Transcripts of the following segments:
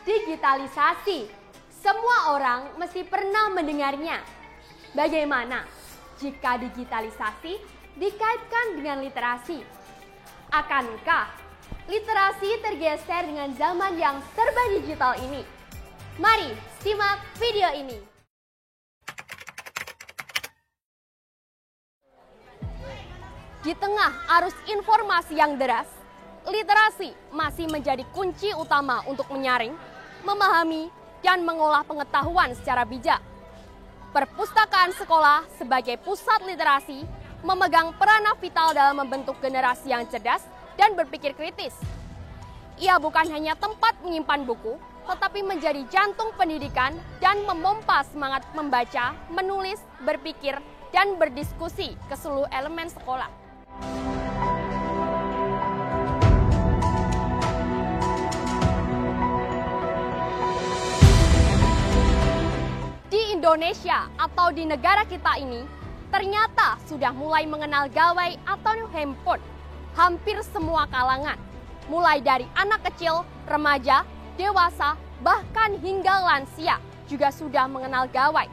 Digitalisasi. Semua orang mesti pernah mendengarnya. Bagaimana jika digitalisasi dikaitkan dengan literasi? Akankah literasi tergeser dengan zaman yang serba digital ini? Mari simak video ini. Di tengah arus informasi yang deras, literasi masih menjadi kunci utama untuk menyaring, memahami, dan mengolah pengetahuan secara bijak. Perpustakaan sekolah sebagai pusat literasi memegang peranan vital dalam membentuk generasi yang cerdas dan berpikir kritis. Ia bukan hanya tempat menyimpan buku, tetapi menjadi jantung pendidikan dan memompa semangat membaca, menulis, berpikir, dan berdiskusi ke seluruh elemen sekolah. Di Indonesia atau di negara kita ini, ternyata sudah mulai mengenal gawai atau handphone hampir semua kalangan, mulai dari anak kecil, remaja, dewasa, bahkan hingga lansia juga sudah mengenal gawai.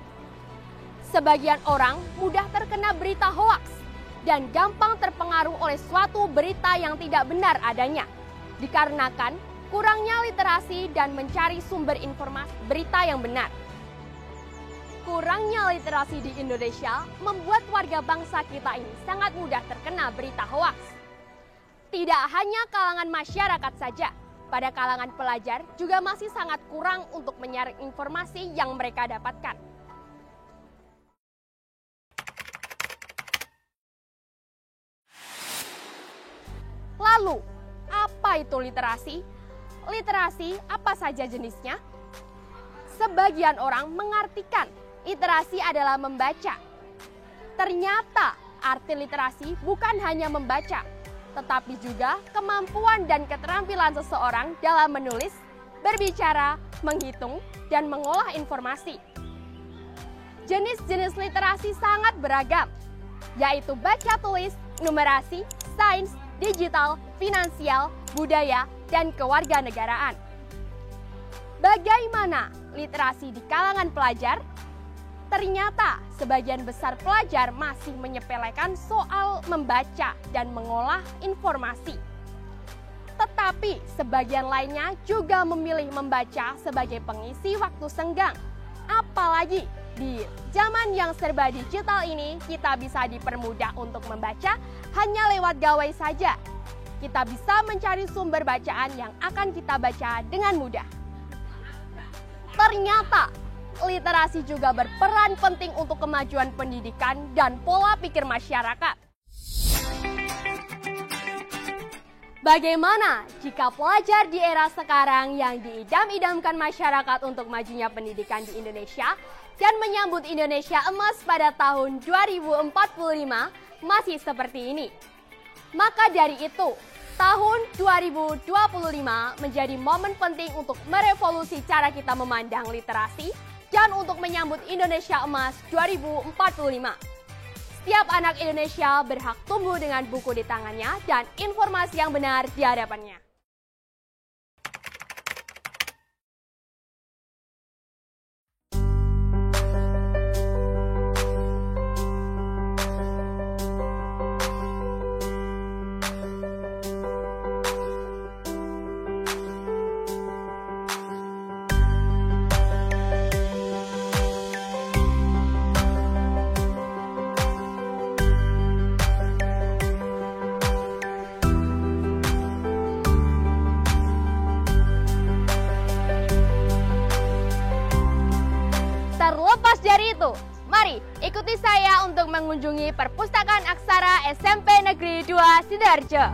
Sebagian orang mudah terkena berita hoaks dan gampang terpengaruh oleh suatu berita yang tidak benar adanya, dikarenakan kurangnya literasi dan mencari sumber informasi berita yang benar. Kurangnya literasi di Indonesia membuat warga bangsa kita ini sangat mudah terkena berita hoaks. Tidak hanya kalangan masyarakat saja, pada kalangan pelajar juga masih sangat kurang untuk menyaring informasi yang mereka dapatkan. Lalu, apa itu literasi? Literasi apa saja jenisnya? Sebagian orang mengartikan literasi adalah membaca. Ternyata arti literasi bukan hanya membaca, tetapi juga kemampuan dan keterampilan seseorang dalam menulis, berbicara, menghitung, dan mengolah informasi. Jenis-jenis literasi sangat beragam, yaitu baca tulis, numerasi, sains, digital, finansial, budaya, dan kewarganegaraan. Bagaimana literasi di kalangan pelajar? Ternyata sebagian besar pelajar masih menyepelekan soal membaca dan mengolah informasi. Tetapi sebagian lainnya juga memilih membaca sebagai pengisi waktu senggang. Apalagi di zaman yang serba digital ini, kita bisa dipermudah untuk membaca hanya lewat gawai saja. Kita bisa mencari sumber bacaan yang akan kita baca dengan mudah. Ternyata literasi juga berperan penting untuk kemajuan pendidikan dan pola pikir masyarakat. Bagaimana jika pelajar di era sekarang yang diidam-idamkan masyarakat untuk majunya pendidikan di Indonesia dan menyambut Indonesia emas pada tahun 2045 masih seperti ini? Maka dari itu, tahun 2025 menjadi momen penting untuk merevolusi cara kita memandang literasi dan untuk menyambut Indonesia Emas 2045. Setiap anak Indonesia berhak tumbuh dengan buku di tangannya dan informasi yang benar di hadapannya. Terlepas dari itu, mari ikuti saya untuk mengunjungi Perpustakaan Aksara SMP Negeri 2 Sidoarjo.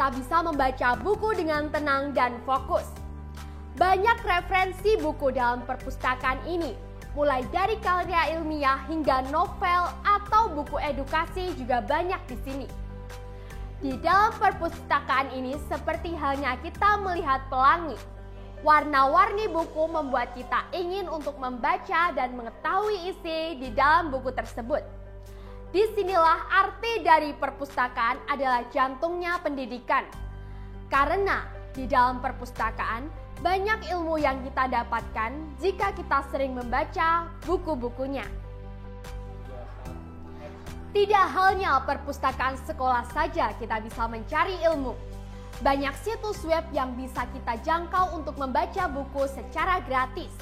kita bisa membaca buku dengan tenang dan fokus. Banyak referensi buku dalam perpustakaan ini, mulai dari karya ilmiah hingga novel atau buku edukasi juga banyak di sini. Di dalam perpustakaan ini seperti halnya kita melihat pelangi. Warna-warni buku membuat kita ingin untuk membaca dan mengetahui isi di dalam buku tersebut. Disinilah arti dari perpustakaan adalah jantungnya pendidikan. Karena di dalam perpustakaan banyak ilmu yang kita dapatkan jika kita sering membaca buku-bukunya. Tidak halnya perpustakaan sekolah saja kita bisa mencari ilmu. Banyak situs web yang bisa kita jangkau untuk membaca buku secara gratis.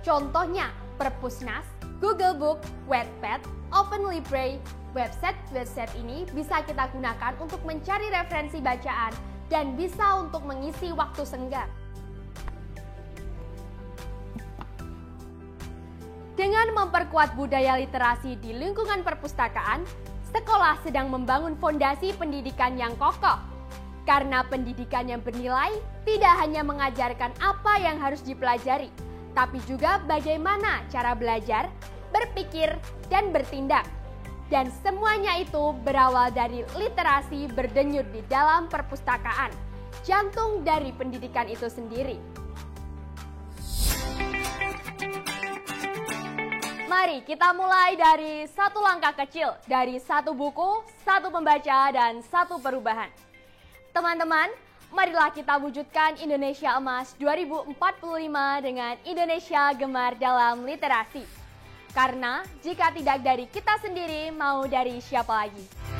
Contohnya Perpusnas, Google Book, Wattpad, Open Library. Website ini bisa kita gunakan untuk mencari referensi bacaan dan bisa untuk mengisi waktu senggang. Dengan memperkuat budaya literasi di lingkungan perpustakaan, sekolah sedang membangun fondasi pendidikan yang kokoh. Karena pendidikan yang bernilai tidak hanya mengajarkan apa yang harus dipelajari, tapi juga bagaimana cara belajar, berpikir, dan bertindak. Dan semuanya itu berawal dari literasi berdenyut di dalam perpustakaan, jantung dari pendidikan itu sendiri. Mari kita mulai dari satu langkah kecil, dari satu buku, satu pembaca, dan satu perubahan. Teman-teman, marilah kita wujudkan Indonesia Emas 2045 dengan Indonesia Gemar dalam Literasi. Karena jika tidak dari kita sendiri, mau dari siapa lagi?